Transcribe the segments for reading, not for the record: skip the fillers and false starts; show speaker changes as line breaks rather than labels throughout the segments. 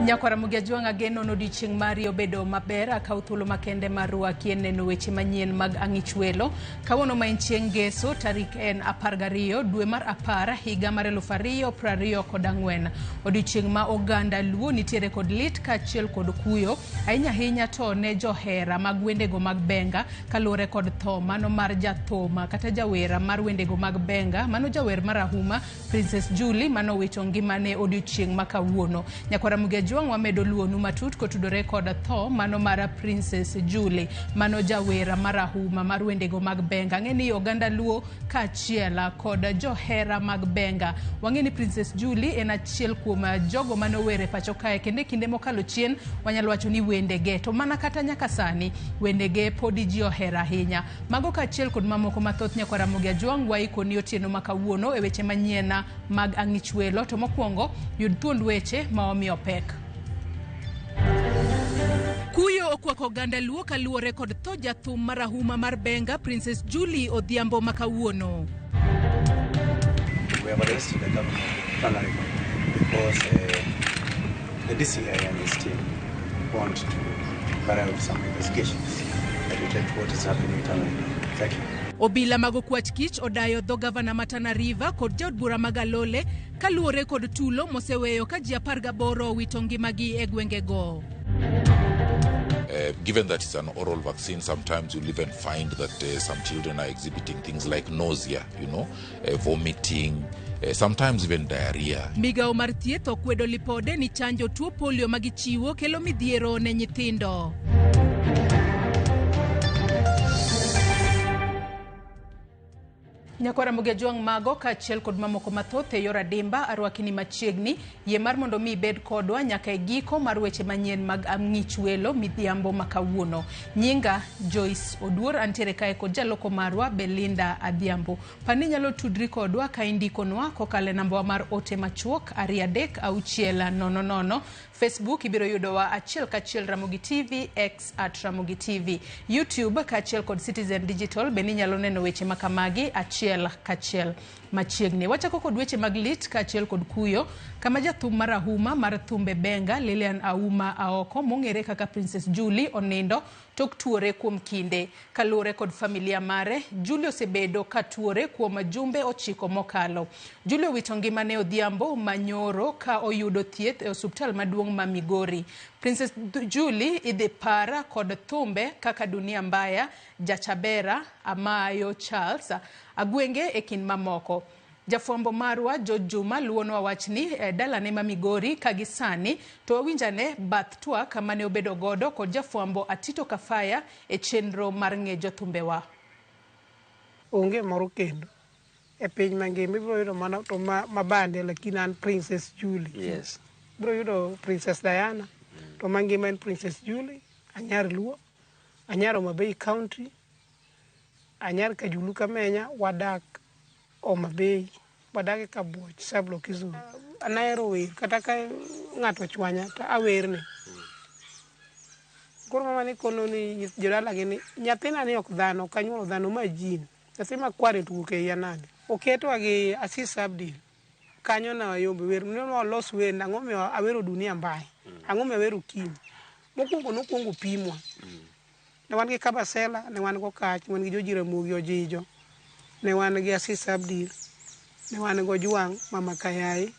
Nyako Ramogi ageno nodichieng' mari obedo maber akaw thuolo makende mar rwaki neno weche manyien mag ang'ich welo. Kawuono ma en chieng' Ngeso, tarik en 12 dwe mar 10 higa mar 2024. Odiochieng' ma oganda Luo nitiere kod lit kaachiel kod kuyo ahinya to ne johera mag wendego mag benga kaluwore kod tho mano mar jathoma kata jawera mar wendego mag benga mano jawer marahuma Princess Jully mano wito ngimane odiochieng' ma kawuono. Nyako Ramogi wamedo luonu matut kotudore kod tho mano mar Princess Jully mano jawera marahuma mar wendego mag benga. Ng'eni oganda Luo kaachiel kod johera mag benga wang'eni Princess Jully en achiel kuom jogo mano were pacho kae kende kinde mokalo chien wanyalo wacho ni wendege to mana kata nyaka sani wendege podi ji ohera ahinya. Mago kaachiel kod mamoko mathoth Nyako Ramogi waikoni otieno ma kawuono e weche manyien mag ang'ich welo. To mokwongo yud thuond weche ma omiyo pek. Kuyo okwako oganda Luo kaluwore kod tho jathum marahuma mar benga Princess Jully odhiambo ma kawuono.
We have arrested the governor of Tana River because the DCI and his team want to carry out some investigations related to what is happening in Tana River. Thank you.
Obila mago kwach kich odayo dho gavana ma Tana River kod jaod bura mag Alole kaluwore kod tulo moseweyo ka ji 18 wito ngimagi e gwengego.
Given that it's an oral vaccine, sometimes you'll even find that some children are exhibiting things like nausea, vomiting, sometimes even diarrhea.
Migao mar thieth okwedo lipode ni chanjo tuo polio magichiwo kelo midhiero ne nyithindo. Nyako Ramogi mago kaachiel kod mamoko mathoth e yor adimba arwakini machiegni yie mar mondo mi bed kodwa nyaka e giko mar weche manyien mag ang'ich welo midhiambo ma kawuono. Nyinga Joyce Oduor antiere kae kod jaloko marwa Belinda Adhiambo. Pani nyalo tudri kodwa ka indikonwa kokale namba mar ote machuok 3600. Facebook ibiro yudowa achiel kachiel Ramogi TV, X @Ramogi TV. YouTube kaachiel kod Citizen Digital beni nyalo neno weche makamagi achiel kachiel machiegni. Wachako kod weche mag lit kaachiel kod kuyo kama jathum marahuma mar thumbe benga Lilian Auma Aoko mong'ere kaka Princess Jully onindo tok tuore kuom kinde. Kaluwore kod familia mare, Jully osebedo ka tuore kuom jumbe 9 mokalo. Jully owito ngimane odhiambo manyoro ka oyudo thieth e osuptal maduong' ma Migori. Princess Jully idhi para kod thumbe kaka Dunia Mbaya, Jachabera, Amayo Charles, Agwenge e kin mamoko. Jafwambo marwa Jojuma luonwa wachni dalane ma Migori kagisani to winjane bath twak mane obedo godo kod jafwambo Atito Kafaya e chenro mar ng'ejo thumbewa.
Onge moro kendo e piny mangima ibiro yudo mana to mabande lakini an Princess Jully.
Yes.
Ibiro yudo Princess Diana to mangima en Princess Jully, anyar Luo, anyar Homa Bay County, anyar Kajulu Kamenya, wadak Homa Bay, wadak Kabuoch, Sablo Kizulu. Anahero wer kata ka ng'ato chwanya to awerne. Koro mama ni kono ni jodala gini nyathina ni ok dhano kanyuolo dhano ma jin. Nyathi ma kware tuke yanade. Oketo agi Asis Abdil. Kanyo na wayombe wer no los wer ang'o miyo awero Dunia Mbaya. Ang'o miyo awero Kim. Nokwongo pimwa. Ne wan gi Kabasela, ne wan go Kach, ne wan gi Joji Ramogi Ojijo. Ne wan gi Asis Abdil. Ne wan go Juang Mama Kayai.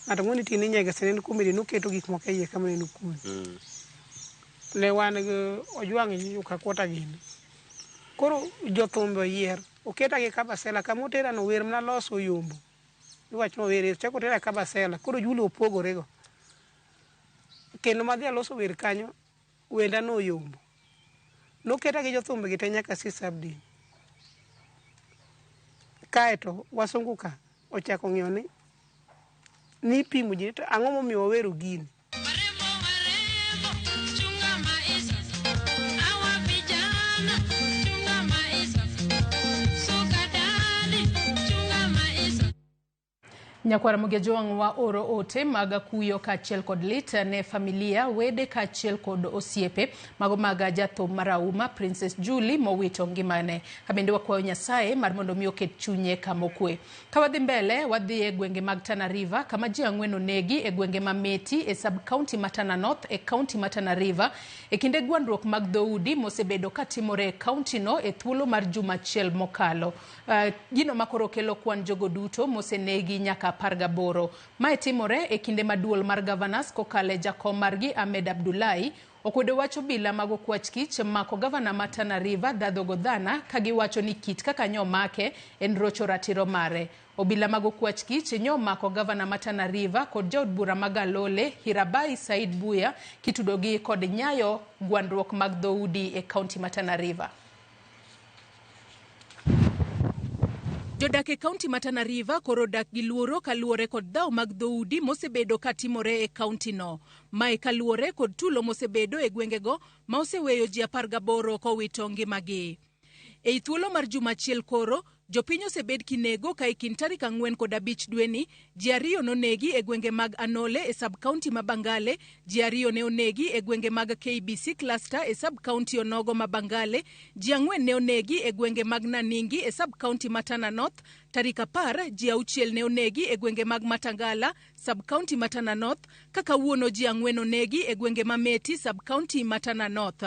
Ng'ato ng'oni tini nyega senen kumedi noketo gik moko e iye kama ne nokun. Ne wan go Ojuang Yuka Kota gini. Koro jothumbe oyier oketa gi Kabasela kamotera no wer mna loso yombo. Iwacho no wer chako tera Kabasela koro Jully opogore go. Kendo madhi aloso wer kanyo wenda no yombo. Noketa gi jothumbe gi te nyaka Asis Abdil. Kaeto wasunguka ochako ng'iyo ni pimo ji to ang'o momiyo wawero gini.
Ramogi wa oro ote maga kuyo kachiel kod lit ne familia wede kachiel kod osiepe maga jathum marauma Princess Jully mowito ngimane. Kabende wakwayo Nyasaye mar mondo mi oket chunye kamokwe. Kawadhi mbele wadhi e gwenge mag Tana River kama ji ang'wen onegi e gwenge mameti e sub county ma Tana North e county ma Tana River e kinde gwandruok mag dhoudi mosebedo katimore e county no e thuolo mar juma achiel mokalo. Gino makoro kelo kwan jogo duto mosenegi nyaka 18. Mae timore e kinde maduol mar governors kokale jakom margi Ahmed Abdullahi okwedo wacho bila mago kwach kich mako governor ma Tana River Dadho Godhana kagi wacho ni kit kaka nyomake en rocho ratiro mare. Obila mago kwach kich nyomako governor ma Tana River kod jaod bura magalole Hirabai Said Buya kitudogi kod nyayo gwandruok mag dhoudi e county ma Tana River. Jodak e county ma Tana River koro dak gi luoro kaluore kod dhaw mag dhoudi mosebedo katimore e county no. Mae kaluore kod tulo mosebedo e gwengego ma oseweyo ji 18 kowito ngimagi. E thuolo mar juma achiel koro, jopiny osebed kinego ka ikin tarik 4 kod 5 dweni, ji 2 nonegi e gwenge mag Anole e sub-county ma Bangale, ji 2 ne onegi e gwenge mag KBC cluster e sub-county Onogo ma Bangale, ji 4 ne onegi e gwenge mag Naningi e sub-county ma Tana North, tarik 10 ji 6 ne onegi e gwenge mag Matangala, sub-county ma Tana North, kaka wuono ji 4 onegi e gwenge mameti sub-county ma Tana North.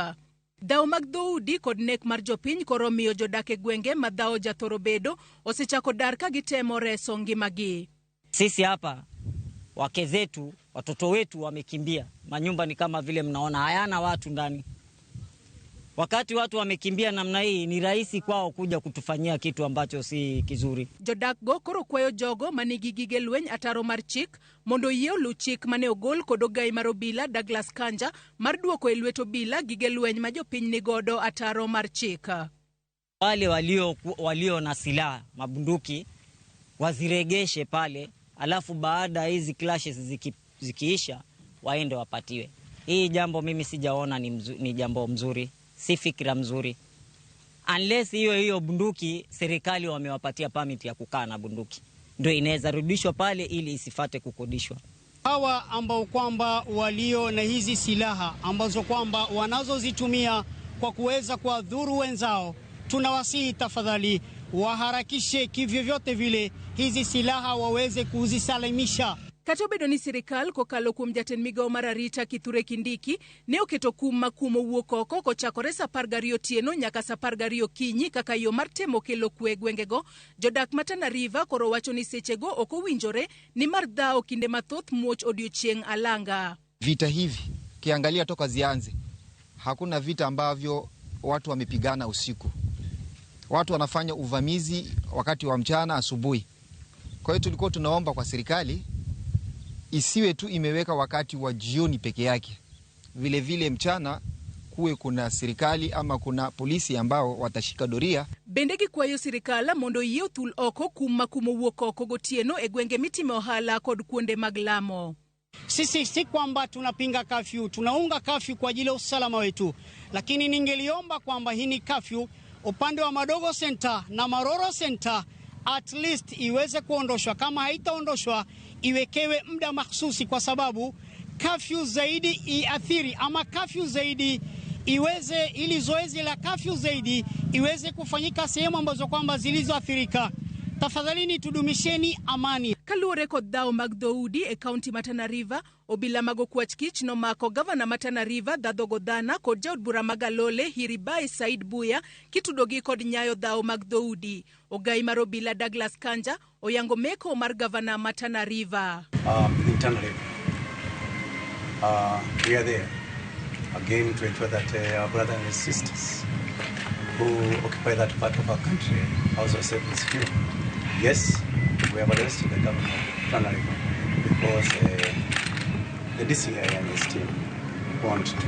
Dhaw mag dhoudi kod nek mar jopiny koro miyo jodak e gwenge ma dhaw jathoro bedo osechako dar ka gitemo reso ngimagi.
Sisi hapa wake zetu, watoto wetu wamekimbia. Manyumba ni kama vile mnaona hayana watu ndani. Wakati watu wamekimbia namna hii ni rahisi kwao kuja kutufanyia kitu ambacho si kizuri. Jodak go koro kwayo jogo manigi gige lweny ataro mar chik mondo yie olu chik mane ogol kod ogai mar obila Douglas Kanja mar duoko e lwet obila gige lweny ma jopiny ni godo ataro mar chik. Wale walio na silaha mabunduki waziregeshe pale, alafu baada hizi clashes zikiisha waende wapatiwe. Hii jambo mimi sijaona ni jambo mzuri. Si fikira mzuri. Unless hiyo bunduki serikali wamewapatia permit ya kukaa na bunduki, ndio inaweza rudishwa pale ili isifate kukodishwa.
Hawa ambao kwamba walio na hizi silaha ambazo kwamba wanazozitumia kwa kuweza kuwadhuru wenzao, tunawasihi tafadhali waharakishe kivyovyote vile hizi silaha waweze kuzisalimisha. Katobedo ni sirikal kokalo kuom jatend migao mar arita Kithure Kindiki ne oketo kum makumo wuok oko kochakore sa 12 otieno nyaka sa 12 kinyi kaka yo mar temo kelo kwe gwengego. Jodak ma Tana River koro wacho ni sechego ok owinjore ni mar dhao kinde mathoth muoch odiochieng' alanga.
Vita hivi kiangalia toka zianze, hakuna vita ambavyo watu wamepigana usiku. Watu wanafanya uvamizi wakati wa mchana, asubuhi. Kwa hiyo tulikuwa tunaomba kwa serikali isiwe tu imeweka wakati wa jioni peke yake. Vile vile mchana kuwe kuna serikali ama kuna polisi ambao watashika doria. Bendegi kwa hiyo serikala mondo yie othul oko kumo wuok oko gotieno e gwenge mitime ohala kod kuonde mag lamo. Sisi si kwamba tunapinga kafyu, tunaunga kafyu kwa ajili ya usalama wetu. Lakini ningeliomba kwamba hii ni kafyu upande wa Madogo Center na Maroro Center at least iweze kuondoshwa. Kama haitaondoshwa iwekewe muda mahsusi, kwa sababu kafyu zaidi iathiri ama kafyu zaidi iweze, ili zoezi la kafyu zaidi iweze kufanyika sehemu ambazo kwamba zilizoathirika. Tafadhalini tudumisheni amani. Kaluore kod dhaw mag dhoudi e county ma Tana River, obila mago kwach kich no mako governor ma Tana River Dadho Godhana kod jaod bura magalole Hirabai Said Buya kitudogi kod nyayo dhaw mag dhoudi. Ogai mar obila Douglas Kanja oyango meko mar governor ma Tana River.
In Tana River, we are there again to ensure that our brothers and sisters who occupy that part of our country also safe and secure. Yes, we have arrested the governor of Tana River because the DCI and his team want to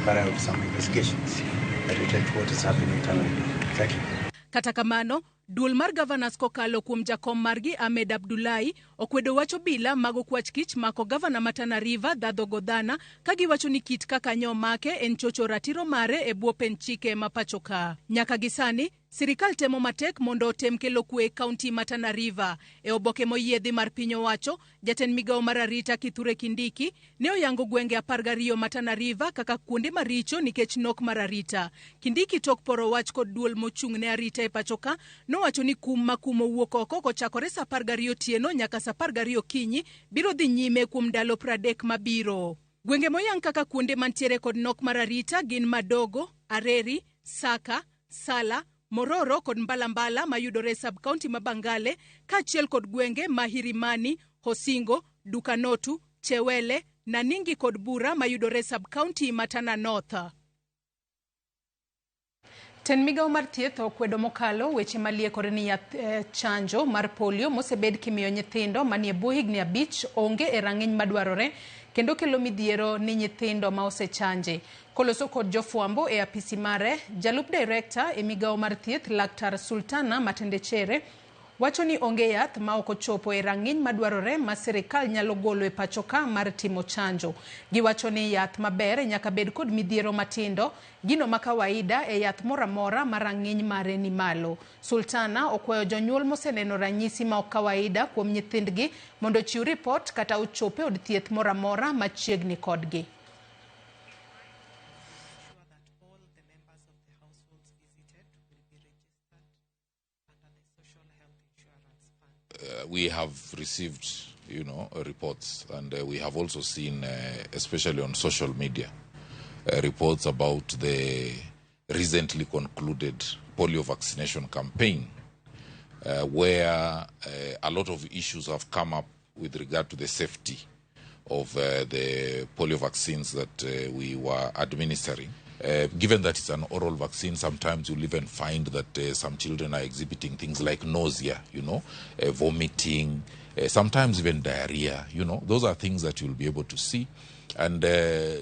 carry out some investigations that relate to what is happening in Tana River. Thank you.
Katakamano, duol mar governors kokalo kuom jakom margi Ahmed Abdullahi okwedo wacho bila mago kwach kich mako governor ma Tana River Dadho Godhana kagi wacho ni kit kaka nyomake en chocho ratiro mare e buo pen chike mapachoka. Nyaka gisani Sirikal temo matek mondo otem kelo kwe e kaunti ma Tana River. E oboke moyiedhi mar piny owacho, jatend migawo mar arita Kithure Kindiki ne oyango gwenge 12 ma Tana River kaka kuonde maricho nikech nok mar arita. Kindiki tok poro wach kod duol mochung' ne arita e pachoka nowacho ni kum ma kumo wuok oko kochakore sa 12 otieno nyaka sa 12 okinyi biro dhi nyime kuom ndalo 30 mabiro. Gwenge moyang kaka kuonde mantiere kod nok mar arita gin Madogo, Areri, Saka, Sala, Mororo kod Mbalambala mayudore sub-county ma Bangale, kaachiel kod gwenge ma Hirimani, Hosingo, Dukanotu, Chewele, Naningi kod Bura mayudore sub-county ma Tana North. Ten migawo mar thieth okwedo mokalo weche maliekore ni yath chanjo mar polio mosebed kimiyo nyithindo manie bwo higni 5 onge e rang'iny madwarore kendo kelo midhiero ni nyithindo ma osechanje. Koloso kod jofwambo e apisi mare, jalup director e migawo mar thieth Laktar Sultana Matendechere wacho ni onge yath ma ok ochopo e rang'iny madwarore ma sirikal nyalo golo e pachoka mar timo chanjo. Giwacho ni yath maber nyaka bed kod midhiero matindo, gino ma kawaida e yath moramora ma rang'iny mare ni malo. Sultana okwayo jonyuol moseneno ranyisi ma ok kawaida kuom nyithindgi mondo chiw ripot kata ochope od thieth moramora machiegni kodgi.
We have received, reports, and we have also seen, especially on social media, reports about the recently concluded polio vaccination campaign, where a lot of issues have come up with regard to the safety of the polio vaccines that we were administering. Given that it's an oral vaccine, sometimes you'll even find that some children are exhibiting things like nausea, vomiting, sometimes even diarrhea, Those are things that you'll be able to see. And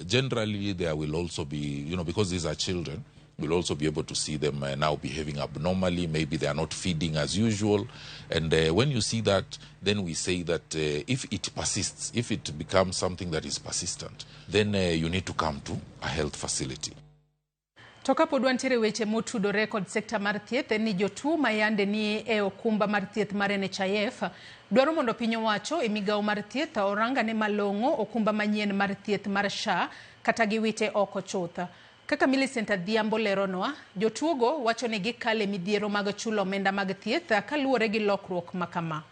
generally there will also be, because these are children, we'll also be able to see them now behaving abnormally. Maybe they are not feeding as usual. And when you see that, then we say that if it persists, if it becomes something that is persistent, then you need to come to a health facility.
Toka podwa ntiere weche motudore kod sekta mar thieth ni jotuo mayande ni e okumba mar thieth mar NHIF dwaro mondo piny owacho e migawo mar thieth oranga ne malong'o okumba manyien mar thieth mar SHA kata giwite oko chutha. Kaka Millicent Adhiambo leronwa, jotuogo wacho ni gikale midhiero mag chulo omenda mag thieth kaluwore gi lokruok makama.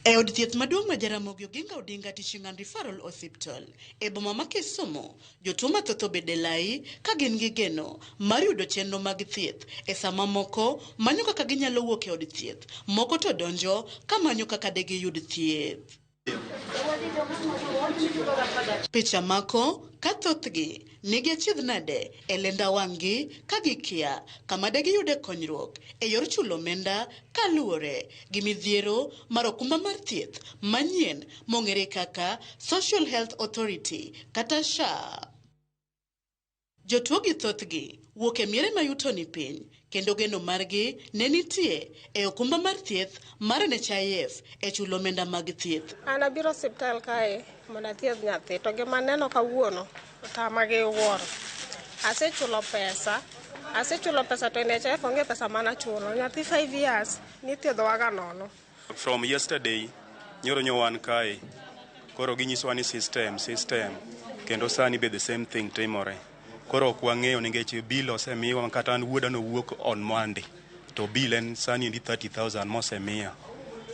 E od thieth maduong' ma Ramogi Oginga Odinga Teaching and Referral Hospital e boma ma Kisumu, jotuo mathoth obede lai ka gin gi geno mar yudo chenro mag thieth e sama moko manyo kaka ginyalo wuok e od thieth, moko to donjo ka manyo kaka de giyud thieth. Picha mako ka thothgi nigi achiedh nade e lenda wang'gi ka gikia kama de giyude konyruok e yor chulo omenda kaluwore gi midhiero mar okumba mar thieth manyien mong'ere kaka Social Health Authority kata SHA. Jotuo gi thothgi wuok e miere mayuto ni piny kendo geno margi ne nitie e okumba mar thieth mar NHIF e chulo omenda mag thieth.
Ana biro hospital kae mondo thieth nyathi to gima neno kawuono tama gi wuoro. Asechulo pesa to NHIF onge pesa mana chulo. Nyathi 5 years ni thiedhowa ga nono.
From yesterday nyoro nyowan kae koro ginyiswa ni system kendo sani be the same thing timore. Koro ok wang'eyo nikech bill osemiwa kata an wuoda no wuok on Monday to bill en sani ndi 30,000 mosemiya.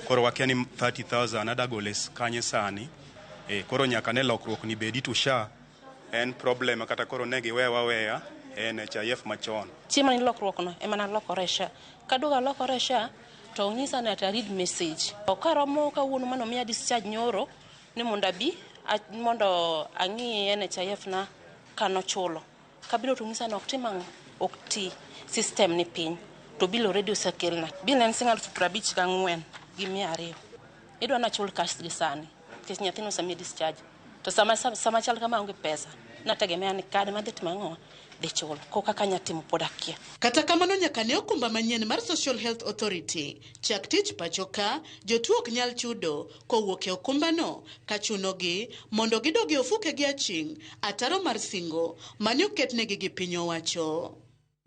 Koro wakia ni 30,000 adagoles kanye sani. Koro nyaka ne lokruok ni bedi to SHA en problem kata koro negi weya NHIF machon.
Chiema ni lokruok no ema na lokore SHA. Kaduga lokore SHA to unyisa na ta read message. Okaromo kawuono mano miya discharge nyoro ni mondo ang'i NHIF na kano chulo. Kabilo tungisa na okti system ni piny to bilo radio sakelna bil en singa 54 gi 200 idwa na chul cash gi sani kech nyathino sami discharge to sama chal kama onge pesa nategemea ni kade madhit mang'o de chul ko kaka nyatimo podakia.
Kata kamano nyaka ne okumba manyien mar Social Health Authority chak tich pachoka jotuo ok nyal chudo kowuok e okumba no ka chunogi mondo gidogi ofuke gi aching ataro mar singo mane oketnegi gi piny owacho.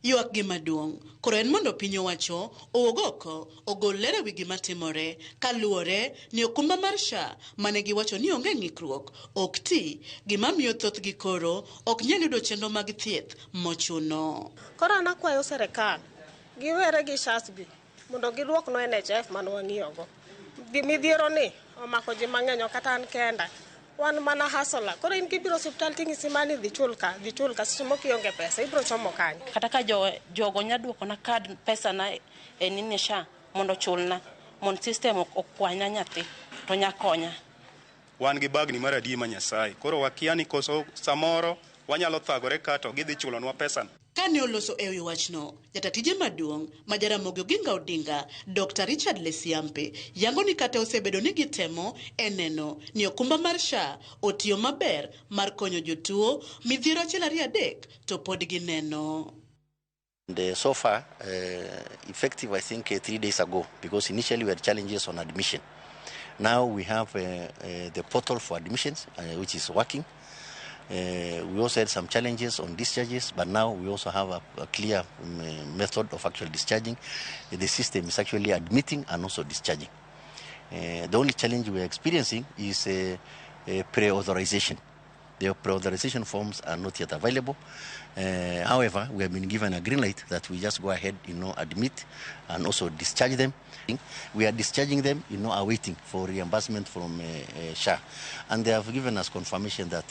Ywak gi maduong' koro en mondo piny owacho owuok ogol ler ewi gima timore kaluwore ni okumba mar SHA mane giwacho ni onge ng'ikruok ok ti gima miyo thoth gi koro ok nyal yudo chenro mag thieth mochuno.
Koro an akwayo sirikal giwere gi SHASB mondo giduok no NHF man wang'iyogo. Midhiero ni omako ji mang'eny kata an kenda. Wan mana hasola. Koro in kibiro hospital ting'isi mani dhi chul ka seche moko ionge pesa ibiro chomo kanyo.
Kata ka jogo nya duoko na kad pesa na enini SHA mondo chulna mondo system okwanya nyathi to nya konya.
Wan gi bagni mar adiema Nyasaye. Koro wakia ni koso samoro wanyalo thagore ka to gidhi chulonwa pesa.
Kane oloso ewi wachno, jatatije maduong' ma Jaramogi Oginga Odinga, Dr. Richard Lesiampe, yango ni kata osebedo ni gitemo eneno ni okumba mar SHA otiyo maber mar konyo jotuo midhiero 1-2 to pod gineno.
And so far, effective I think 3 days ago, because initially we had challenges on admission. Now we have the portal for admissions, which is working. We also had some challenges on discharges, but now we also have a clear method of actual discharging. The system is actually admitting and also discharging. The only challenge we are experiencing is pre-authorization. The pre-authorization forms are not yet available. However, we have been given a green light that we just go ahead, admit and also discharge them. We are discharging them, awaiting for reimbursement from SHA. And they have given us confirmation that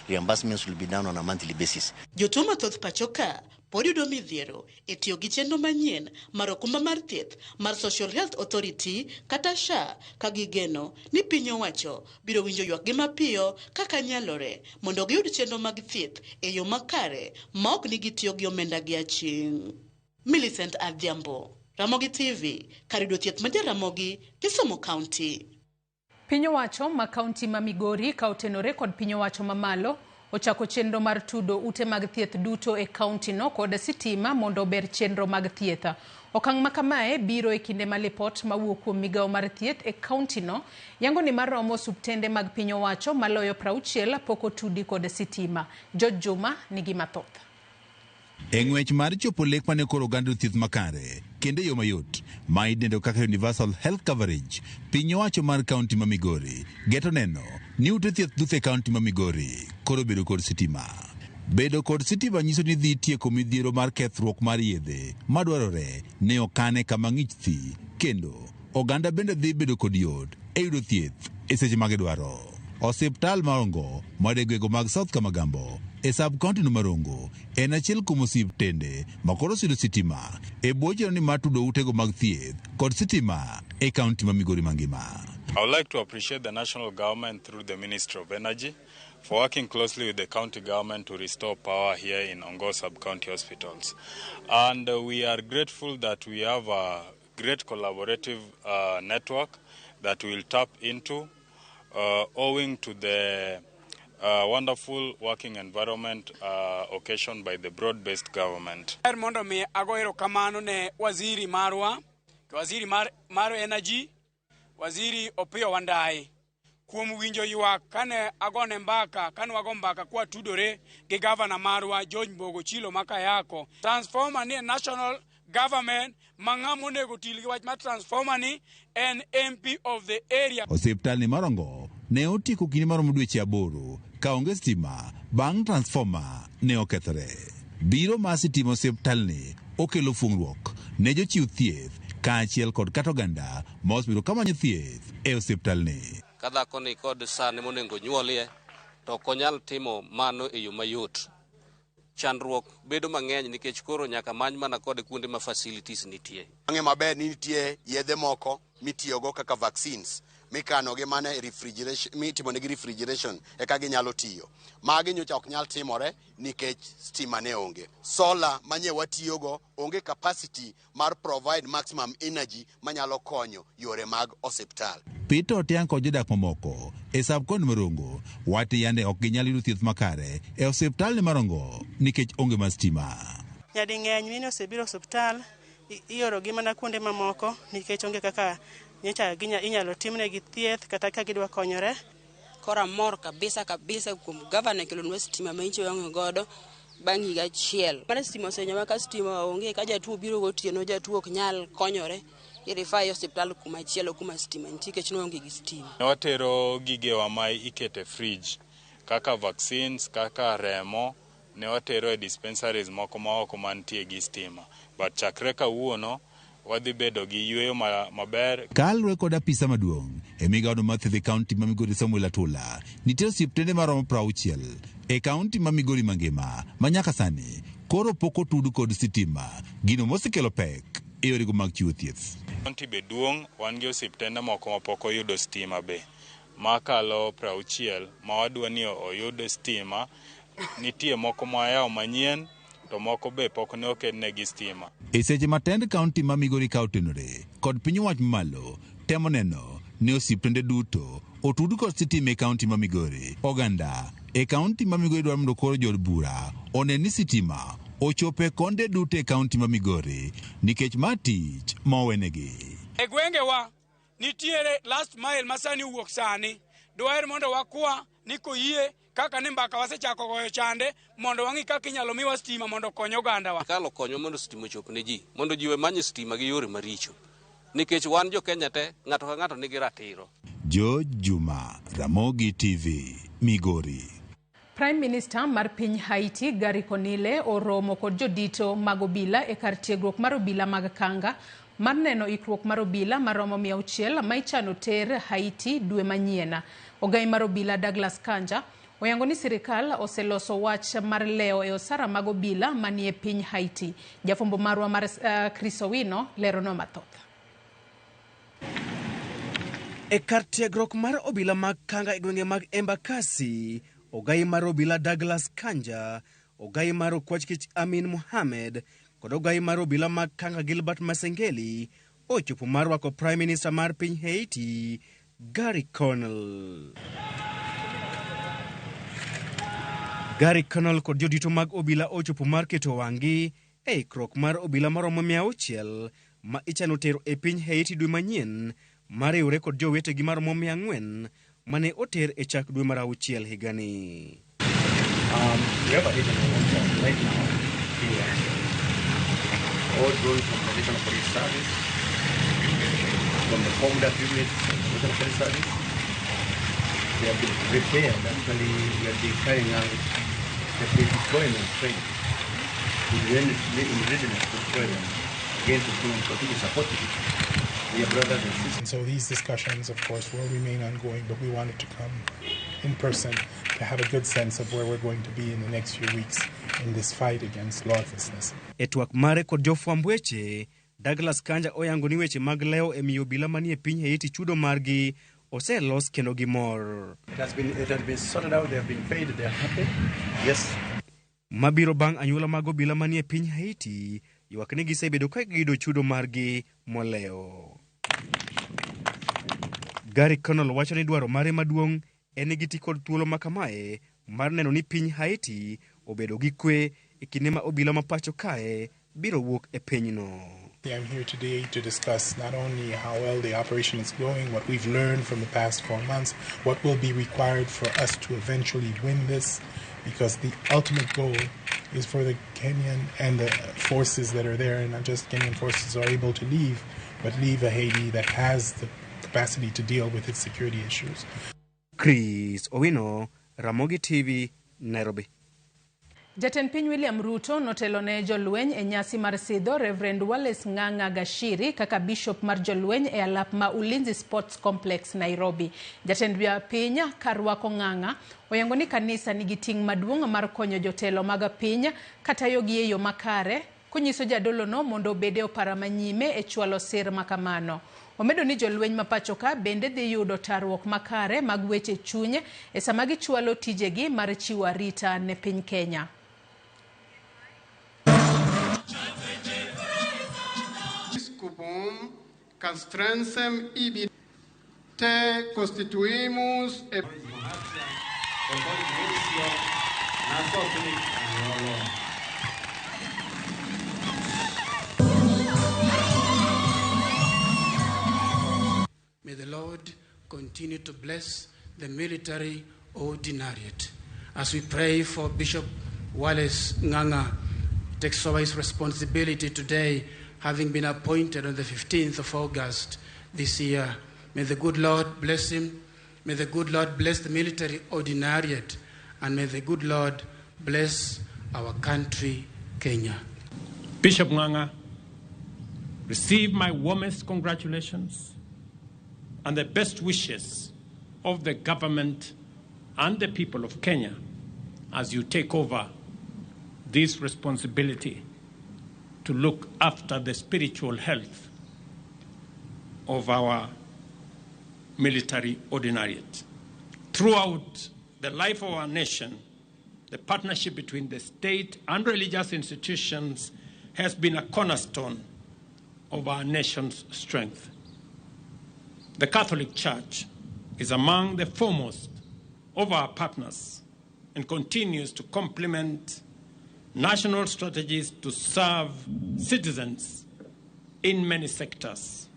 reimbursements will be done on a monthly basis.
Jotuo mathoth pachoka pod yudo midhiero e tiyo gi chenro manyien mar okumba mar thieth mar Social Health Authority kata SHA ka gigeno ni piny owacho biro winjo ywak gi mapiyo kaka nyalore mondo giyud chenro mag thieth e yo makare ma ok ni gitiyo gi omenda gi aching'. Millicent Adhiambo, Ramogi TV, karido thieth ma Jaramogi, Kisumu County.
Piny owacho ma kaunti ma Migori ka otenore kod piny owacho mamalo ochako chenro mar tudo ute mag thieth duto e kaunti no kod sitima mondo ber chenro mag thieth. Okang' ma kamae biro e kinde ma lipot mawuok kuom migawo mar thieth e kaunti no yango ni maromo subtende mag piny owacho maloyo 60 pok otudi kod sitima. George Juma nigi mathoth.
Eng'wech mar chopo lek mane koro oganda thieth makare kende yo mayot ma idendo kaka universal health coverage, piny owacho mar kaunti ma Migori geto neno ni ute thieth duto e kaunti ma Migori koro bedo kod sitima. Bedo kod sitima nyiso ni dhi tieko midhiero mar kethruok mar yedhe madwarore ne okane kama ng'ich thi, kendo oganda bende dhi bedo kod yot e yudo thieth e seche ma gidwaro. Osiptal maongo madegwego mag South Kamagambo e sub-county no Marongo en achiel kuom osiptende makoro siro sitima e bwochero ni matudo utego mag thieth kod sitima e kaunti ma Migori mangima.
I would like to appreciate the national government through the Ministry of Energy for working closely with the county government to restore power here in Ongo sub-county hospitals. And we are grateful that we have a great collaborative network that we will tap into owing to the wonderful working environment occasioned by the broad-based government.
Mondo mi agoero kamano ne waziri marwa, waziri mar energy, waziri Opiyo Wandayi, kuom winjo ywak kane agone mbaka, kane wago mbaka kwa tudore gi governor marwa George Mbogo Chilo Makayako. Transformer ni national government mang'amo nego til gi wach mar transformer ni en MP of the area.
Osiptal ni Marongo ne otieko kinde maromo dweche 8 ka onge stima bang' transformer ne okethore. Biro mar sitima osiptal ni okelo fungruok ne jochiw thieth kaachiel kod kata oganda ma osebiro kamanyo thieth e osiptal ni.
Ka dhako ni kod sane monego nyuolie to ok onyal timo mano e yo mayot. Chandruok bedo mang'eny nikech koro nyaka many mana kod kuonde ma facilities nitie.
Ang'e maber ni nitie yedhe moko mitiyogo kaka vaccines mikano gi mana refrigeration, mitimo negi refrigeration eka ginyalo tiyo. Magi nyocha ok nyal timore nikech stima ne onge. Solar manye watiyogo onge capacity mar provide maximum energy manyalo konyo yore mag osiptal.
Peter Otiang' kod jodak mamoko e sub-county Marongo wati yande ok ginyal yudo thieth makare e osiptal ni Marongo nikech onge mar stima.
Nyadi ng'eny mine osebiro osiptal ioro gi mana kuonde mamoko nikech onge kaka nyocha inyalo timne gi thieth kata ka gidwa konyore.
Kora mor kabisa kuom governor kelonwa stima ma incho yango godo bang' higa achiel. Mana stima osenyowa ka stima onge ka jatuo biro gotieno jatuo ok nyal konyore irifa e osiptal kuma chielo kuma stima nitie kech no onge gi stima.
Watero gigewa ma ikete fridge kaka vaccines, kaka remo, ne watero e dispensaries moko ma oko mantie gi stima. But chakre kawuono wadhi bedo gi yweyo maber.
Kalre kod apisa maduong' e migawo mar thieth e kaunti ma Migori Samuel Atula, nitie osiptende maromo 60 e kaunti ma Migori mangima ma nyaka sani koro pok otud kod sitima, gino mosekelo pek e yorego mag chiwo thieth.
Kaunti be duong', wan gi osiptende moko ma pok oyudo stima be makalo 60 ma wadwa ni oyud stima. Nitie moko ma yawo Manyien to moko be pok ne okednegi stima.
E seche matend kaunti ma Migori ka otenore kod piny wach malo temo neno ni osiptende duto otud kod sitima e kaunti ma Migori. Oganda e kaunti ma Migori dwaro mondo koro jod bura onen ni sitima ochope konde duto e kaunti ma Migori nikech ma tich ma owenegi.
E gwengewa nitiere last mile masani wuok sani. Dwar mondo wakwa ni koyie kaka ni mbaka wasechako goyo chande mondo wangi kaka inyalo miwa stima mondo konyo oganda wa.
Kalo konyo mondo stima ochop ne ji, mondo ji we manyo stima gi yore maricho. Nikech wan jo Kenya te, ng'ato ka ng'ato nigi ratiro.
George Juma, Ramogi TV, Migori.
Prime Minister mar piny Haiti Gary Conille oromo kod jodito mag obila e kar tiegruok mar obila mag Kanga mar neno ikruok mar obila maromo 600 ma ichano ter Haiti dwe manyien. Ogai mar obila Douglas Kanja oyango ni sirikal oseloso wach mar leo e osara mag obila manie piny Haiti. Jafombo marwa mar Chris Owino lero no mathoth.
E kar tiegruok mar obila mag Kanga e gwenge mag Embakasi, ogai mar obila Douglas Kanja, ogai mar Okwachkich Amin Mohamed kod ogai mar obila mag Kanga Gilbert Masengeli ochopo mar rwako Prime Minister mar piny Haiti Gary Conille. Gary Conille kod jodito mag obila ochopo mar keto wang'gi e ikruok mar obila maromo 600 ma ichano tero e piny Haiti dwe manyien mariwore kod jowetegi maromo 400 mane oter e chak dwe mar 6 higani.
We have a regional right now here. All those from the National Police Service, from the Combat Unit, National Police Service, they have been prepared. Actually, we have been carrying out the deployment training in readiness to deploy them again to continue supporting their brothers and sisters.
So these discussions, of course, will remain ongoing, but we wanted to come in person to have a good sense of where we're going to be in the next few weeks in this fight against lawlessness.
Etwak mare kod jofwamb weche, Douglas Kanja oyango ni weche mag leo e miyo obila manie piny Haiti chudo margi oselos kendo gimor.
It has been sorted out, they have been paid, they are happy. Yes.
Mabiro bang' anyuola mag obila manie piny Haiti, ywak ni gisebedo ka gido chudo margi moleo. Gary Conille wacho ni dwaro mare maduong' en giti kod thuolo makamae mar neno ni piny Haiti obedo gi kwe e kinde ma obila ma pacho kae biro wuok e pinyno.
I'm here today to discuss not only how well the operation is going, what we've learned from the past 4 months, what will be required for us to eventually win this, because the ultimate goal is for the Kenyan and the forces that are there, and not just Kenyan forces, are able to leave, but leave a Haiti that has the capacity to deal with its security issues.
Chris Owino, Ramogi TV, Nairobi.
Jatend piny William Ruto notelo ne jolweny e nyasi mar sidho Reverend Wallace Ng'ang'a Gashiri kaka bishop mar jolweny e alap ma Ulinzi Sports Complex Nairobi. Jatend piny karwako Ng'ang'a oyango ni kanisa nigi ting' maduong' mar konyo jotelo mag piny kata yogi e yo makare, kunyiso jadolo no mondo obede opara manyime e chwalo sir makamano. Omedo ni jolweny mapacho ka bende dhi yudo tarruok makare mag weche chuny e sama gichwalo tijegi mar chiwo arita ne piny Kenya.
Castrensem ibi te constituimos e
May the Lord continue to bless the military ordinariate as we pray for Bishop Wallace Nganga takes over his responsibility today, having been appointed on the 15th of August this year. May the good Lord bless him. May the good Lord bless the military ordinariate. And may the good Lord bless our country, Kenya.
Bishop Nganga, receive my warmest congratulations and the best wishes of the government and the people of Kenya as you take over this responsibility to look after the spiritual health of our military ordinariate. Throughout the life of our nation, the partnership between the state and religious institutions has been a cornerstone of our nation's strength. The Catholic Church is among the foremost of our partners and continues to complement national strategies to serve citizens in many sectors,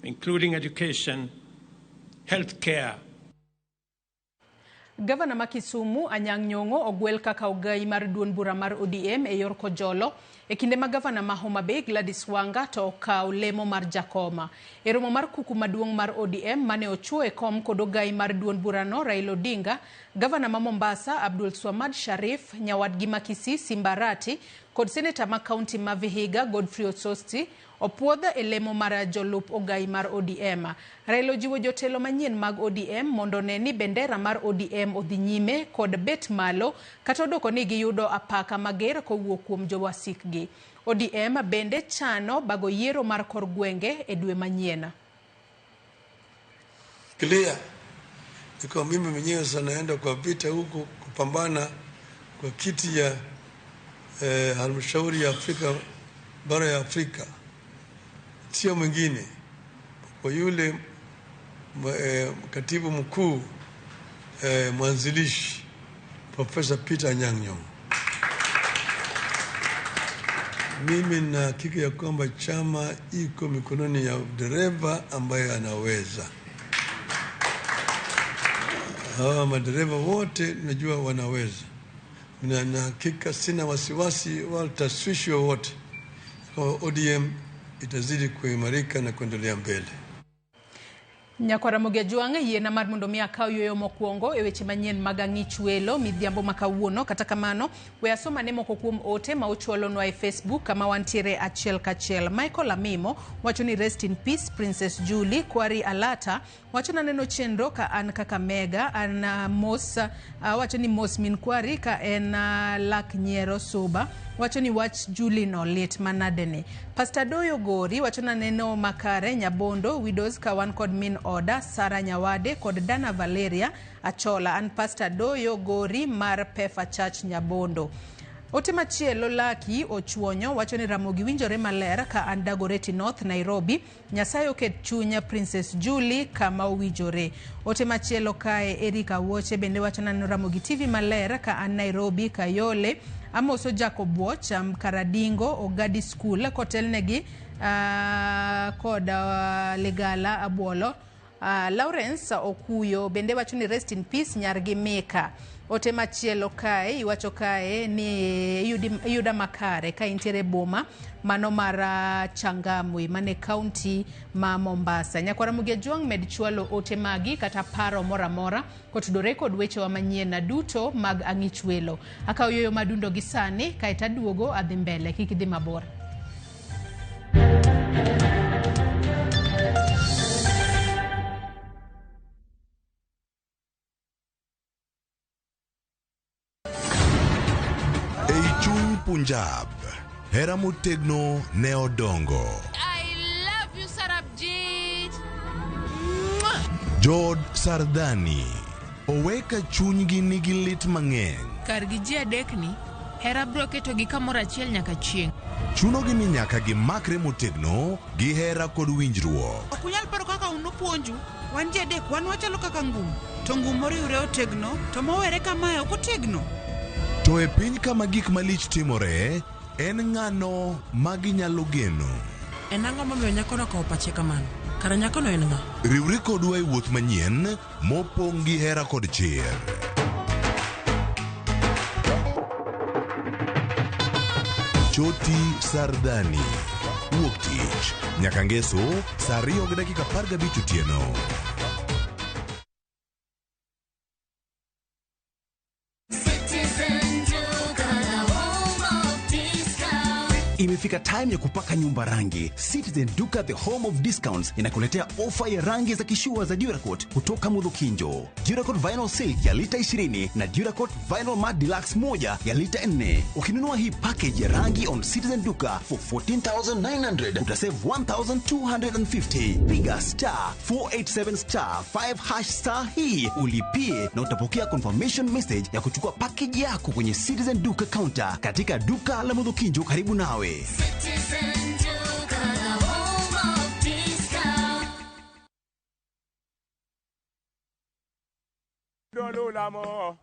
including education, healthcare.
Gavana ma Kisumu Anyang' Nyong'o ogwel kaka ogai mar duond bura mar ODM e yor kojolo e kinde ma gavana ma Homa Bay Gladys Wanga to okawo lemo mar jakoma. E romo mar kuku maduong' mar ODM mane ochuo e kom kod ogai mar duond burano Raila Odinga, gavana ma Mombasa Abdul Swamad Sharif, nyawadgi ma Kisii Simbarati kod seneta ma kaunti ma Vihiga Godfrey Ososti opuodha e lemo mar jolup ogai mar ODM. Raila jiwo jotelo manyien mag ODM mondo ne ni bendera mar ODM odhi nyime kod bet malo kata odoko ni giyudo apaka mager kowuok kuom jowasikgi. ODM bende chano bago yiero mar kor gwenge e dwe manyien.
Clear. Niko mimi mwenyewe naenda kwa vita huko kupambana kwa kiti ya halmashauri ya Afrika, bara ya Afrika. Sio mwingine kwa yule katibu mkuu mwanzilishi Professor Peter Anyang' Nyong'o. Mimi na hakika ya kwamba chama iko mikononi ya dereva ambaye anaweza. Hawa madereva wote najua wanaweza. Na hakika sina wasiwasi wala taswishi wote kwa ODM itazidi kuimarika na kuendelea mbele.
Nyako Ramogi yiena mar mondo mi akaw yoyo mokwongo e weche manyien mag ang'ich welo midhiambo makawuono. Kata kamano we asoma ne moko kuom ote ma ochuolonwa e Facebook kama wantiere achiel kachiel. Michael Amimo wacho ni rest in peace Princess Jully. Kwari Alata wacho na neno chenro ka an kaka mega an mos wacho ni mos min kwari ka en lak nyiero suba. Wacho ni wach Jully no lit manadene. Pastor Doyo Gori wacho na neno makare Nyabondo widows ka wan kod min oda Sara Nyawade kod Dana Valeria Achola. An Pastor Doyo Gori mar Pefa Church Nyabondo. Ote machielo Laki Ochuonyo wacho ni Ramogi winjore maler ka an Dagoretti North Nairobi. Nyasaye oket chunya Princess Jully kama owinjore. Ote machielo kae Erika Woche bende wacho na Ramogi TV maler ka an Nairobi Kayole. Amoso Jacob Watch Karadingo Ogadi School kotelnegi koda Legala Abuolo. Lawrence Okuyo bende wacho ni rest in peace nyargi Mika. Ote machielo kae iwacho kae ni yuda makare ka intiere boma mano mara Changamwe mane county ma Mombasa. Nyako Ramogi med chualo ote magi kata paro moramora kotudore kod weche wa manyien na duto mag ang'ich welo. Akaw yoyo madundo gi sani kaita duogo adhi mbele kik idhi mabor.
Punjab, hera motegno ne odongo.
I love you, Sarabjit.
Jod Sardani, oweka chunygi nigi lit mang'eny.
Kargi ji adekni, hera bro keto gi kamoro achiel nyaka chieng'.
Chunogi ni nyaka gimakre motegno gi hera kod winjruok.
Okunyal paro kaka unopuonju, wan ji adek wan wachalo kaka ngum. To ngum moriwre otegno, to mowere kamae ok otegno.
To e piny kama gik malich timore, en ng'ano maginyalo geno.
En ang'o momiyo nyakono okawo pache kamano? Kara nyakono en ng'a?
Riwri kodwa e wuoth manyien mopong' gi hera kod chir. choti sardani. Wuok tich nyaka ngeso saa 2:15 otieno.
Imefika time ya kupaka nyumba rangi. Citizen Duka the home of discounts inakuletea ofa ya rangi za kishua za Duracoat kutoka Mudhukinjo. Duracoat Vinyl Silk ya lita 20 na Duracoat Vinyl Matte Deluxe 1 ya lita 4. Ukinunua hii package ya rangi on Citizen Duka for 14,900 utasave 1,250. Piga *487*5# hii ulipie na utapokea confirmation message ya kuchukua package yako kwenye Citizen Duka counter katika duka la Mudhukinjo karibu nawe.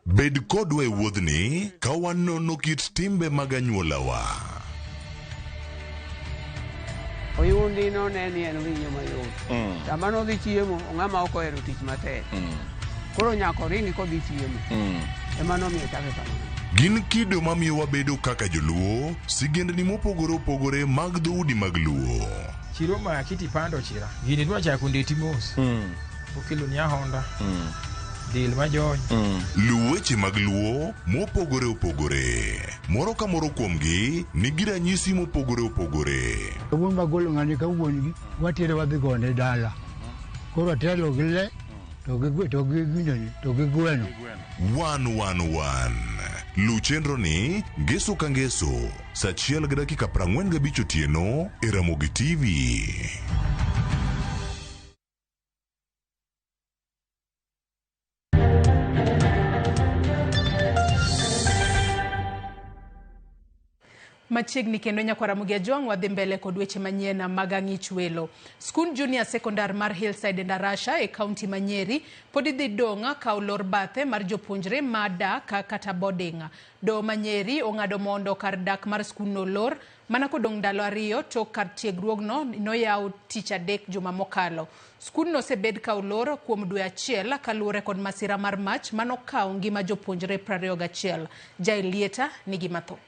Bed kodwa e wuodhni ka wanono kit timbe mag anyuolawa.
Oyundi no neni en winyo mayot. Sama no dhi chiemo, ng'ama ok ohero tich matek. Koro nyako ringi kodhi chiemo. Ema nomiyo chake kamano.
Gin kido mamiyo wabedo kaka joluo, sigendni mopogore opogore mag dhoudi mag luo.
Chiro ma kiti pando chira. Gini dwa chako ndeti mos. Okelo nya honda. Dil majony.
Luweche mag luo mopogore opogore. Moro ka moro kuomgi nigi ranyisi mopogore opogore.
Wuon magolo ng'ani ka wuongi watere wadhi gone dala. Koro telo gile to gi gweno.
111 Luchenro ni ngeso ka ngeso saa 1:45 otieno e Ramogi TV.
Machiegni kendo nyakwara Ramogi Jwang wadhi mbele kod weche manyien mag ang'ich welo. Skul junior secondary mar Hillside Endarasha e kaunti ma Nyeri pod idhi dong'a ka olor bathe mar jopuonjre madak kata boarding. Do ma Nyeri ong'ado mondo kar dak mar skul no lor mana kodong' ndalo 2 tok kar tiegruogno noyaw tich adek juma mokalo. Skul no osebed ka olor kuom dwe achiel kaluwore kod masira mar mach manokawo ngima jopuonjre 21. Jailieta nigi mathoth.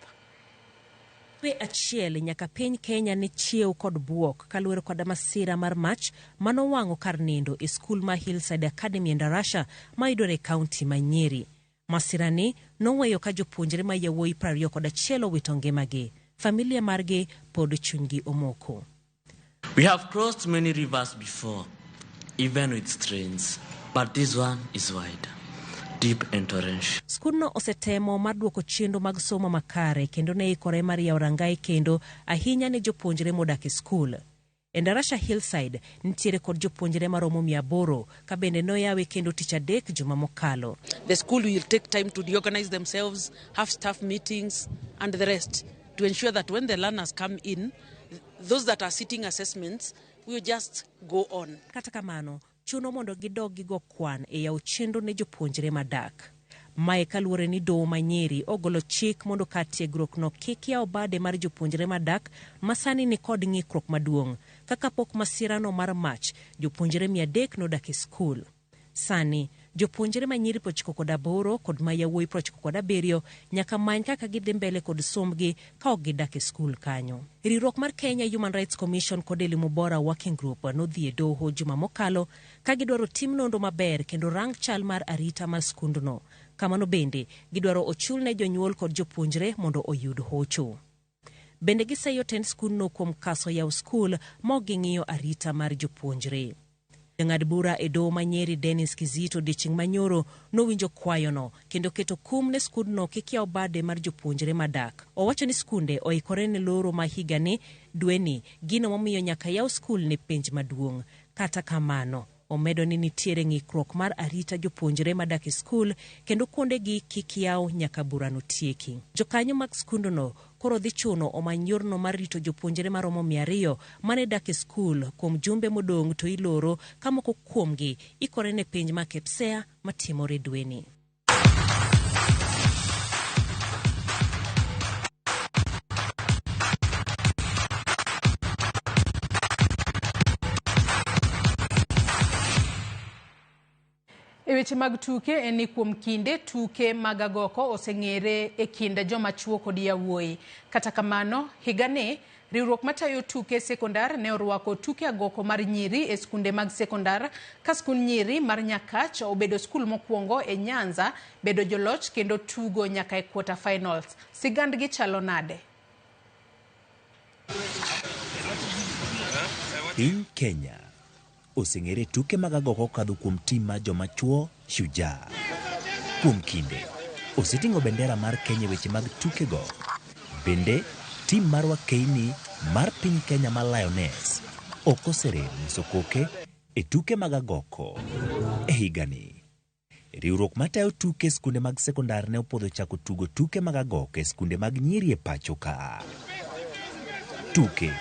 Dwe achiel nyaka piny Kenya ne chiew kod buok kaluwore kod masira mar mach manowang'o kar nindo e skul ma Hillside Academy Endarasha ma yudore e kaunti ma Nyeri. Masira ni noweyo ka jopuonjre ma yawuoyi 21 owito ngimagi. Familia margi pod chunygi omoko.
We have crossed many rivers before, even with streams, but this one is wide, deep and torrential.
Skudno osetemo mar duoko chiendo mag somo makare kendo ne ikore mar yawo rangai kendo ahinya ne jopuonjre modak e skul. Endarasha Hillside nitiere kod jopuonjre maromo 800 ka bende noyawe kendo tich adek juma mokalo.
The school will take time to reorganize themselves, have staff meetings and the rest to ensure that when the learners come in, those that are sitting assessments will just go on.
Kata kamano, chuno mondo gidog gigo kwan e yawo chiendo ne jopuonjre madak. Mae kaluwore ni doho ma Nyeri ogolo chik mondo kar tiegruok no kik yaw bade mar jopuonjre madak masani ni kod ng'ikruok maduong'. Kaka pok masirano mar mach, jopuonjre 300 nodak e skul. Sani, jopuonjre ma Nyiri 98 kod ma yawuoyi 97 nyaka many kaka gidhi mbele kod sombgi ka ok gidak e skul kanyo. Riwruok mar Kenya Human Rights Commission kod Elimu Bora Working Group nodhi e doho juma mokalo ka gidwaro tim nonro maber kendo rang chal mar arita mar skundno. Kamano bende gidwaro ochul ne jonyuol kod jopuonjre mondo oyud hocho. Bende giseyo tend skundno kuom kaso yaw skul ma ging'iyo arita mar jopuonjre. Jang'ad bura e doho ma Nyeri Dennis Kizito Diching Manyoro nowinjo kwayono kendo keto kum ne skundno kik yaw bade mar jopuonjre madak. Owacho ni skunde oikore ne loro ma higani dweni gino momiyo nyaka yaw skul ne penj maduong'. Kata kamano, omedo ni nitiere ng'ikruok mar arita jopuonjre madak e skul kendo kuondegi kik yaw nyaka burano tieki. Jokanyo mag skundno koro dhi chuno omany yorno mar rito jopuonjre maromo 200 mane dak e skul kuom jumbe modong' to iloro ka moko kuomgi ikore ne penj ma KPSEA matimore dweni.
weche mag tuke en ni kuom kinde tuke mag agoko oseng'ere e kind joma chuo kod yawuoyi. Kata kamano, higani riwruok matayo tuke sekondar ne orwako tuke agoko mar nyiri e skunde mag sekondar ka skund nyiri mar Nyakach obedo skul mokwongo e Nyanza bedo joloch kendo tugo nyaka e quarter finals. Sigandgi chalo nade?
Piny Kenya oseng'ere tuke mag agoko kadho kuom tim mar joma chuo Shujaa. Kuom kinde oseting'o bendera mar Kenya weche mag tukego. Bende tim mar Wakeini mar piny Kenya mar Lioness ok oserem nyiso koke e tuke mag agoko. E higani riwruok matayo tuke skunde mag sekondar ne opodho chako tugo tuke mag agoko e skunde mag nyiri e pacho ka. Tuke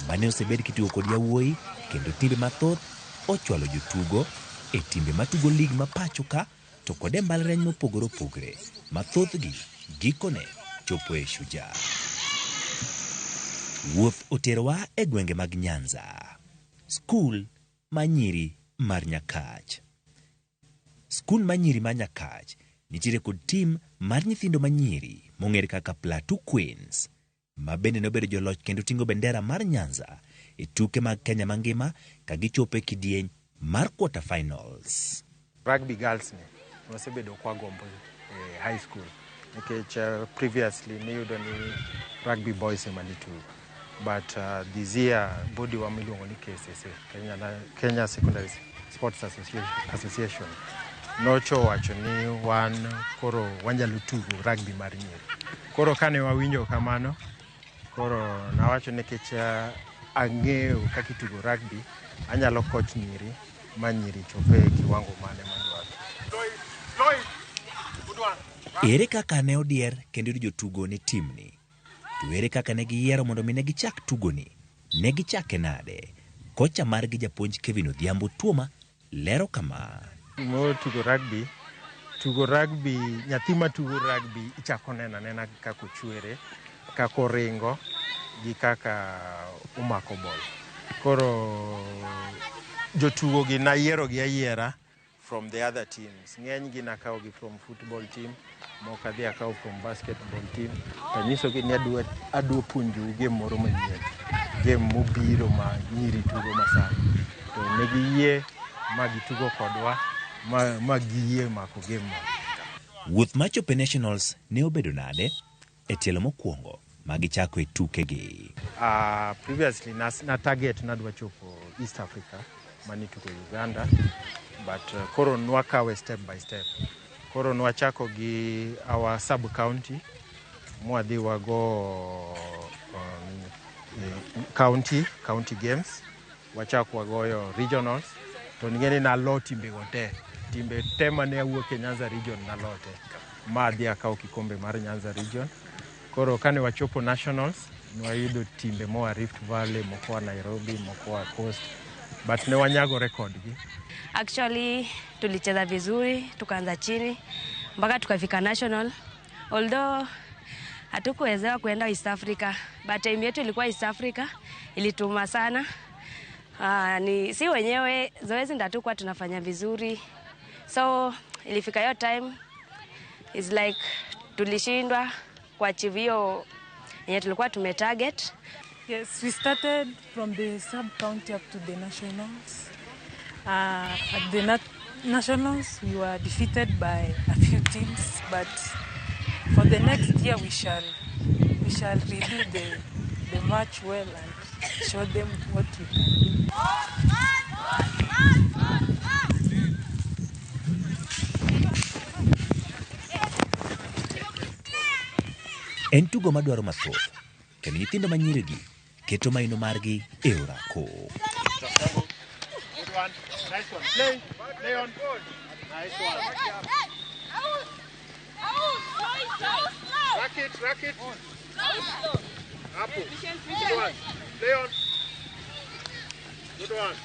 mane osebed kitugo kod yawuoyi kendo timbe mathoth ochwalo jotugo e timbe matugo lig ma pacho ka to kod e mbalariany mopogore opogore mathothgi gikone chopo e Shujaa. Wuoth oterowa e gwenge mag Nyanza, skul manyiri mar Nyakach. Skul manyiri mar Nyakach nitiere kod tim mar nyithindo manyiri mong'ere kaka Plateau Queens, ma bende nobedo joloch kendo tingo bendera mar Nyanza e tuke mag Kenya mangima ka gichopo e kidieny mar quarter finals.
Rugby girls ne osebedo kwa gombo e high school nikech previously niyudo ni rugby boys emanitugo. But this year body wa miluongo ni KSSA, Kenya Secondary Sports Association nocho wacho ni wan koro wanyalo tugo rugby mar nyiri. Koro kane wawinjo kamano, koro nawacho nikech ang'eyo kaka itugo rugby, anyalo coach nyiri ma nyiri chope e kiwango mane madwaro.
Ere kaka ne odier kendo jotugo ne timni? To ere kaka ne giyiero mondo mi ne gichak tugoni? Ne gichake nade? Kocha margi japuonj Kevin Odhiambo Tuoma lero kama.
Mo tugo rugby, nyathi ma tugo rugby ichako nena kaka ochwere, kaka oringo gi kaka umako bol. Koro jotugo gi na yiero gi ayiera from the other teams. Ng'eny gi nakawo gi from football team, moko adhi akawo from basketball team. Tanyiso gi ni adwa puonjou game moro manyien, game mobiro ma nyiri tugo masani. To ne giyie ma gitugo kodwa ma giyie mako game ma.
Wuoth machopo Nationals ne obedo nade? E tielo mokwongo ma gichako e tuke gi.
Previously na target nadwa chopo East Africa mani tuko Uganda, but koro nwakawe step by step. Koro nwachako gi our sub county, mwadhi wago county games, wachako wagoyo regionals, to ningeni na lot timbe te mane awuok e Nyanza region na lote. Madhi akawo kikombe mar Nyanza region. Koro kane wachopo nationals, nwayudo timbe moa Rift Valley, moko wa Nairobi, moko wa Coast, but ne wanyago record gi.
Actually tulicheza vizuri, tukaanza chini mpaka tukafika national. Although hatukuwezewa kuenda East Africa, but time yetu ilikuwa East Africa, ilituma sana. Ni si wenyewe zoezi ndatukuwa tunafanya vizuri. So ilifika hiyo time is like tulishindwa kuachieve hiyo yenye tulikuwa tumetarget.
Yes, we started from the sub-county up to the nationals. At the nationals, we were defeated by a few teams, but for the next year, we shall redo the match well and show them what we can do.
En tugo madwaro mathoth, kendo nyithindo manyirigi keto maino margi e orako.
Good one. Nice one. Play on. Nice one. Rack it. Apple. Good one. Play on. Good one.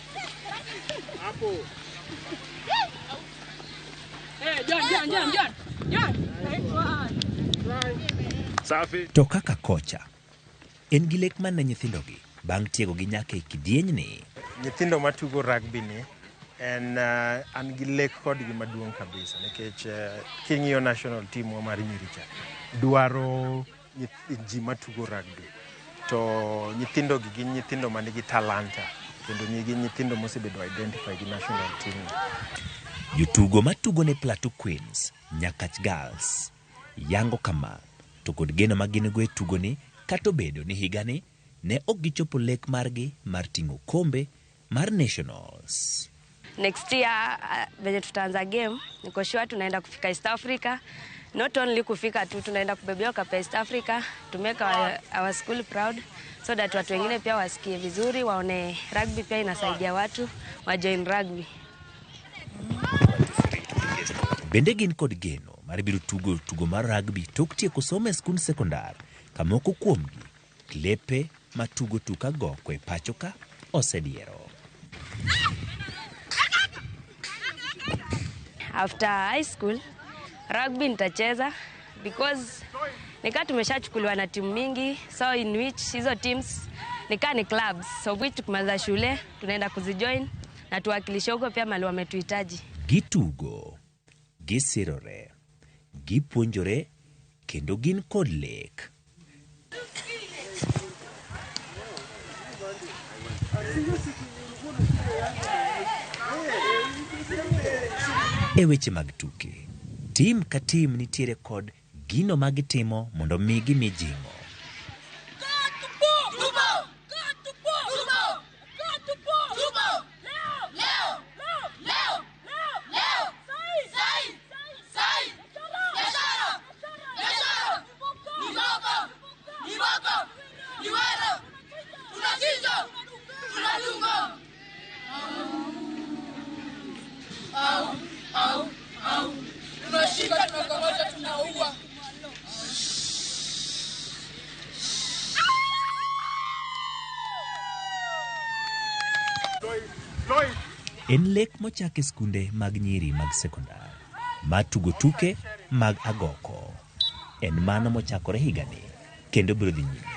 Apple.
Hey, John. Nice one.
Safi. To kaka kocha, en gi lek man ne nyithindogi bang' tiego gi nyaka e kidieny ni.
Nyithindo matugo rugby ni an gi lek kodgi maduong' kabisa nikech king'iyo national team wa mar nyiricha dwaro ji matugo rugby to nyithindo gi gin nyithindo manigi talanta kendo gin nyithindo mosebedo identify gi national team.
Jotugo matugo ne Plateau Queens, Nyakach Girls, yango kama to kod geno magin-go e tugo ni kata obedo ni higani ne ok gichopo lek margi mar ting'o kombe mar Nationals.
Next year venye tutaanza game niko sure tunaenda kufika East Africa, not only kufika tu, tunaenda kubebea cup East Africa to make our school proud so that watu wengine pia wasikie vizuri, waone rugby pia inasaidia watu wa join rugby.
Bende gin kod geno mar biro tugo mar rugby tok tieko somo e skund sekondar kamoko kuomgi klepe matugo tuka goko e pachoka osediero.
After high school rugby nitacheza because nika tumeshachukuliwa na timu mingi, so in which hizo teams nika ni clubs, so which tukimaliza shule tunaenda kuzijoin na tuwakilishe huko pia mali wametuhitaji.
Gitugo, gisirore, gipuonjore kendo gin kod lek. E weche mag tuke, tim ka tim nitiere kod gino magitimo mondo migi mijing'o. En lek mochake skunde mag nyiri mag sekondar matugo tuke mag agoko. En mano mochakore higani kendo biro dhi nyime.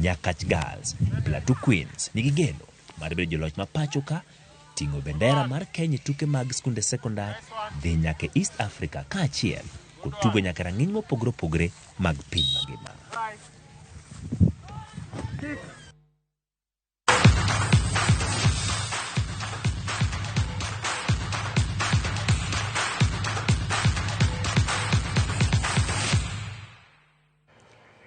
Nyakach Girls, Plateau Queens nigi geno mar bedo joloch ma pachoka, ting'o bendera mar Kenya tuke mag skunde sekondar, dhi nyaka East Africa kaachiel kod tugo nyaka rang'iny mopogore opogore mag piny mangima.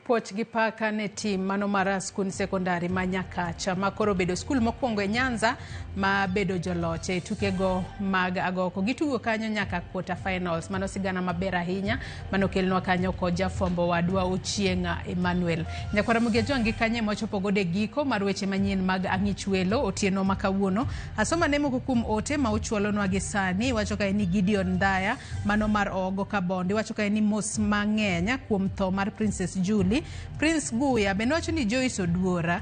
Puoch gi paka ne tim mano mar skund sekondari ma Nyakacha makoro bedo skul mokwongo e Nyanza ma bedo joloch e tukego mag agoko. Gitugo kanyo nyaka quarter finals, mano sigana maber ahinya manokelnwa kanyo kod jafwambo wadwa Ochieng' Emmanuel. Nyakwara Mugejongi kanye mochopo gode giko mar weche manyien mag ang'ich welo otieno makawuono. Asoma ne moko kuom ote ma ochwalonwa gi sani. Wacho ka ni Gideon Ndaya mano mar Ogo Kabondi, wacho ka ni mos mang'enya kuom tho mar Princess Jully. Prince Guya bende wacho ni Joyce Oduora,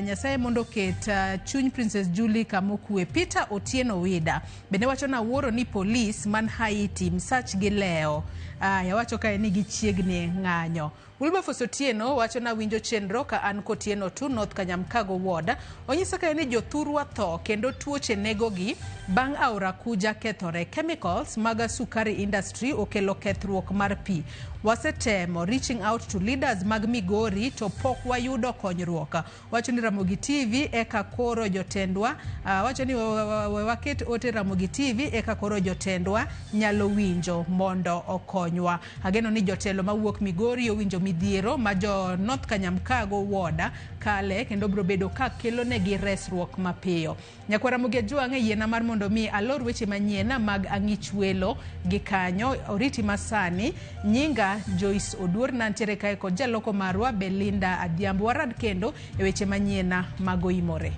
Nyasaye mondo ket chuny Princess Jully kamokue. Peter Otieno Wida bende wacho na wuoro ni polis man Haiti msach gi leo. Ya wacho ka ni gichiegni ng'anyo. Wilberforce Otieno wacho na winjo chenro ka an kotieno tu North Kanyamkago Ward. Onyisa ka ni jothurwa tho kendo tuoche negogi bang' aora kuja kethore. Chemicals mag sukari industry okelo kethruok mar pi. Wasetemo reaching out to leaders mag Migori to pok wayudo konyruok. Wacho ni Ramogi TV eka koro jotendwa, wacho ni waket ote Ramogi TV eka koro jotendwa nyalo winjo mondo okonywa. Ageno ni jotelo mawuok Migori owinjo midhiero ma jo North Kanyamkago Ward kale kendo bro bedo ka kelo negi resruok mapiyo. Nyakwara Mugejuang' yiena mar mondo mi alor weche manyien mag ang'ich welo gi kanyo oriti masani. Nyinga Joyce Oduor nantiere kae kod jaloko marwa Belinda Adhiambo. Warad kendo e weche manyien mago imore.